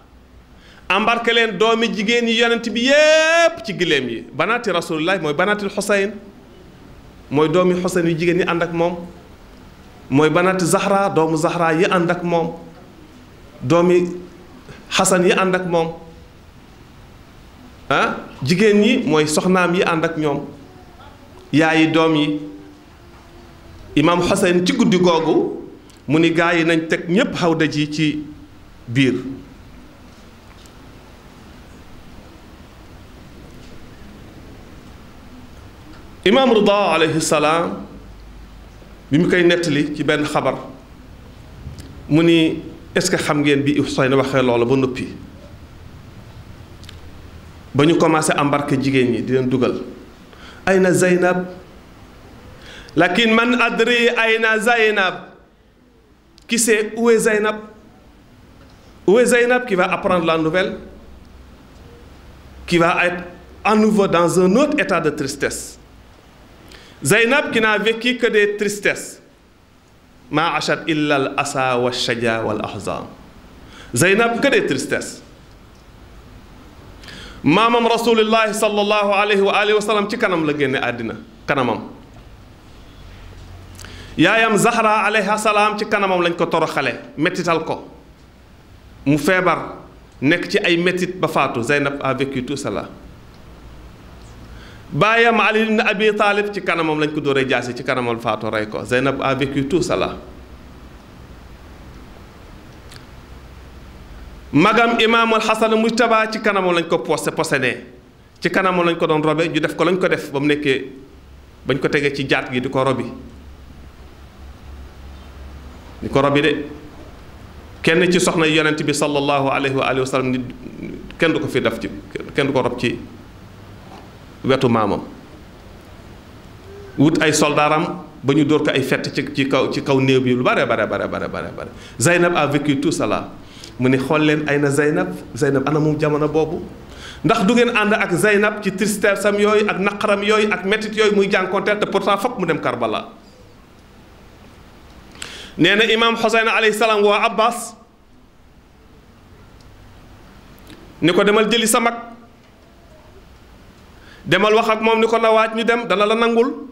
embarqué leen doomi jigéen yi yonent bi yépp ci gileem yi banaati rasulillah mooy banaatil Xuseyn mooy doomi Xuseyn yu jigéen ñi ànd ak moom mooy banaati Zahra doomu Zahra yi ànd ak moom doomi Xasan yi ànd ak moom ah jigéen ñi mooy soxnaam yi ànd ak ñoom yaayi doom yi imaam Xuseyn ci guddi googu mu ni gaa yi nañ teg ñépp hawdaj yi ci biir imaam Rida alayhi salaam bi mu koy nettali ci benn xabar mu ni est-ce que xam ngeen bi Xuseyn waxee loola ba noppi ba ñu commencé embarquer jigéen ñi di leen dugal ayna Zeynab lakin man adri ayna Zeynab qui sait où est Zeynab? Où est Zeynab qui va apprendre la nouvelle, qui va être à nouveau dans un autre état de tristesse. Zeynab qui n'a vécu que des tristesses. Ma achat illa al-asa wa shaja wal ahzan. Zeynab que des tristesses. Maamam Rasulullah sallallahu alayhi wa sallam ci kanam la génne àddina kanamam. yaayam Zahra alayha salaam ci kanamam lañ ko toroxale mettital ko mu feebar nekk ci ay mettit ba faatu Zeynab a vécu tout cela baayam Ali ibn Abi Talib ci kanamam lañ ko dóoree jaasi ci kanamam faatu rey ko Zeynab a vécu tout cela magam imaamul Hasan Mujtaba ci kanamam lañ ko possédé ci kanamam lañ ko doon robe ñu def ko lañ ko def ba mu nekkee bañ ko tegee ci jaat gi di ko robi di ko robi de kenn ci soxna yonent bi sallallahu alayhi wa sallam nit kenn du ko fi def ci kenn du ko rob ci wetu maamam wut ay soldaaram ba ñu dóor ko ay fett ci kaw néew bi lu bare Zeynab a vécu tout cela mu ne xool leen ay na Zeynab ana moom jamono boobu ndax du ngeen ànd ak Zeynab ci tristesse am yooyu ak naqaram yooyu ak mettit yooyu muy jànkonteel te pourtant fokk mu dem Karbala nee na imaam Xuseyn alayhi salaam waa Abbas ni ko demal jëli sa mag demal wax ak moom ni ko na waaj ñu dem dana la nangul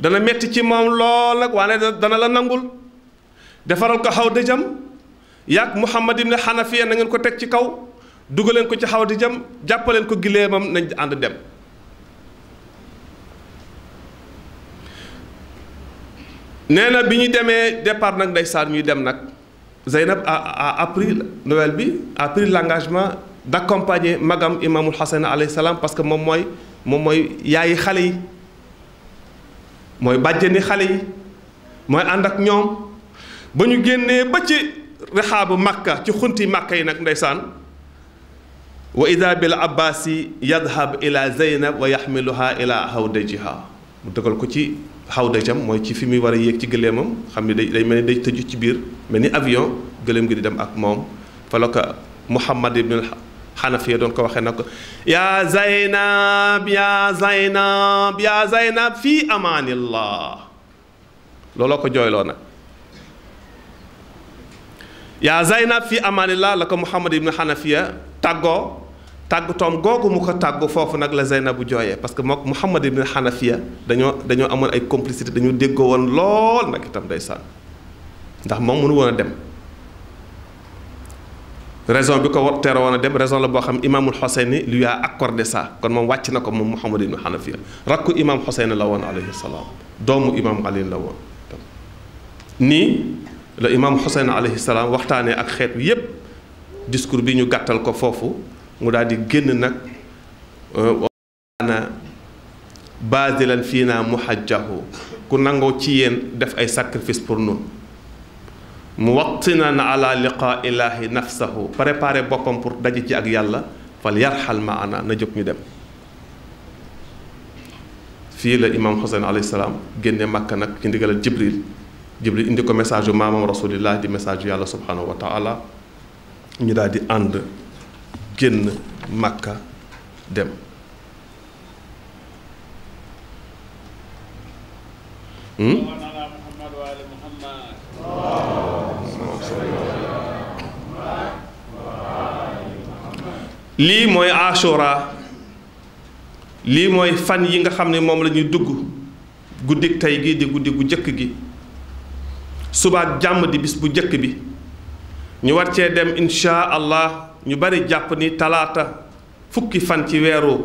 dana metti ci moom lool nag waane dana la nangul defaral ko hawdajam yàgg Muhammad ibn Hanafiya na ngeen ko teg ci kaw dugaleen ko ci hawdajam jàppaleen ko gileemam nañ ànd dem nee na bi ñu demee départ nag ndeysaan ñuy dem nag Zeynab a pris nouvelle bi a pris l'engagement d'accompagner magam imaamul Hasan alayhi salaam parce que moom mooy yaayi xale yi mooy bàjjeni xale yi mooy ànd ak ñoom ba ñu génnee ba ci rexaabu Makka ci xunti Makka yi nag ndeysaan wa ida bil abbasi yadhab ila Zeynab wa yaxmiluha ila hawdajiha mu dëgal ko ci hawdajam mooy ci fi muy war a yéeg ci gëléemam xam ne day mel ni day tëju ci biir mel ni avion gëléem gi di dem ak moom fa la ko Muhammad ibn Hanafiya doon ko waxee na ko yaa Zeynab yaa Zeynab yaa Zeynab fii amaanillah looloo ko jooyloo nag yaa Zeynab fii amaanillah la ko Muhammad ibn Hanafiya tàggutoom googu mu ko tàggu foofu nag la Zeynab bu jooyee parce que mook Muhammad ibn Hanafiya dañoo amoon ay complicité dañoo déggoo woon lool nag itam ndeysaan ndax moom mënu woon a dem raison bi ko tere woon a dem raison la boo xam imaamul Xuseyni lui a accordé ça kon moom wàcc na ko moom Muhammad ibn Hanafiya rakku imaam Xuseyni la woon alayhi salaam doomu imaam Ali la woon nii la imaam Xuseyni alayhi salaam waxtaanee ak xeet wi yépp discours bi ñu gàttal ko foofu mu daal di génn nag ana bazilan fii naa muhajjahu ku nangoo ci yéen def ay sacrifice pour nun mu waqtinan ala liqa ilahi nafsahu préparé boppam pour daje ci ak yàlla fal yarxal maana na jóg ñu dem fii la imam Xuseyn alayhi salaam génne Makka nag ci ndigalal Jibril indi ko message yu maamam rasulillah di message yu yàlla subhanahu wa taala ñu daal di ànd génn Makka dem. lii mooy Ashura lii mooy fan yi nga xam ne moom la ñuy dugg guddik tey gi di guddi gu jëkk gi subaak jàmm di bis bu jëkk bi ñu war cee dem insha allah ñu bari jàpp ni talaata fukki fan ci weeru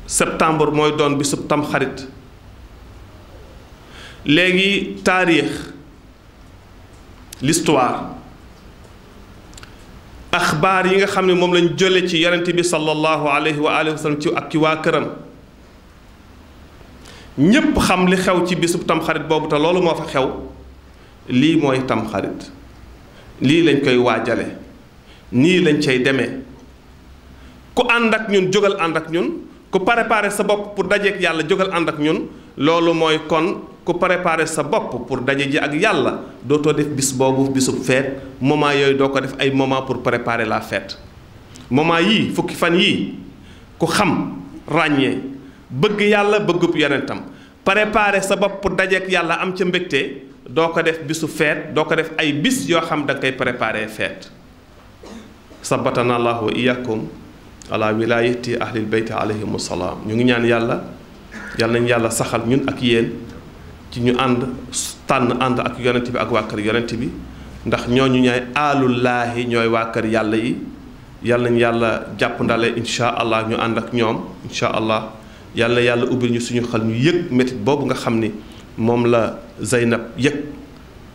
septembre mooy doon bisub tamxarit léegi taarix l'histoire axbaar yi nga xam ne moom lañ jële ci yonent bi sallallahu alayhi wa alihi wa sallam ci ak ci waa këram ñépp xam li xew ci bisub tamxarit boobu te loolu moo fa xew lii mooy tamxarit lii lañ koy waajale nii lañ cay demee ku ànd ak ñun jógal ànd ak ñun ku préparé sa bopp pour dajeek yàlla jógal ànd ak ñun loolu mooy kon ku préparé sa bopp pour daje ji ak yàlla dootoo def bis boobu bisub feet moment yooyu doo ko def ay moment pour préparer la fête moment yii fukki fan yii ku xam ràññee bëgg yàlla bëggub yonentam préparer sa bopp pour dajeek yàlla am ca mbégte doo ko def bisu feet doo ko def ay bis yoo xam da nga koy préparer feet sabatana allahu wa iyakum ala wilayati ahlil bayti alayhimu salaam ñu ngi ñaan yàlla nañ yàlla saxal ñun ak yéen ci ñu ànd ak yonent bi ak waa kër yonent bi ndax ñooñu ñooy aalullaahi ñooy waa kër yàlla yi yàlla nañ yàlla jàpp ndale insha allah ñu ànd ak ñoom insha allah yàlla ubbil ñu suñu xel ñu yëg métit boobu nga xam ni moom la Zeynab yëg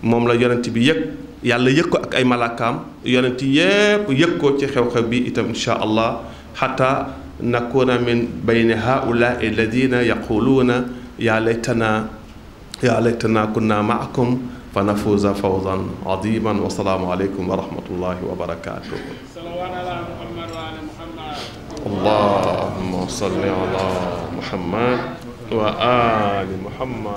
moom la yonent bi yëg yàlla yëg ko ak ay malaakaam yonent yépp yëg ko ci xew-xew bi itam insha allah xata nakuna min bayni haulaai alladina yaquluuna yaa laytana kunna maakum fa nafuuza fawzan adiman wa salaamu aleykum wa rahmatullahi wa barakatuh allahumma salli ala muhammad wa ali muhammad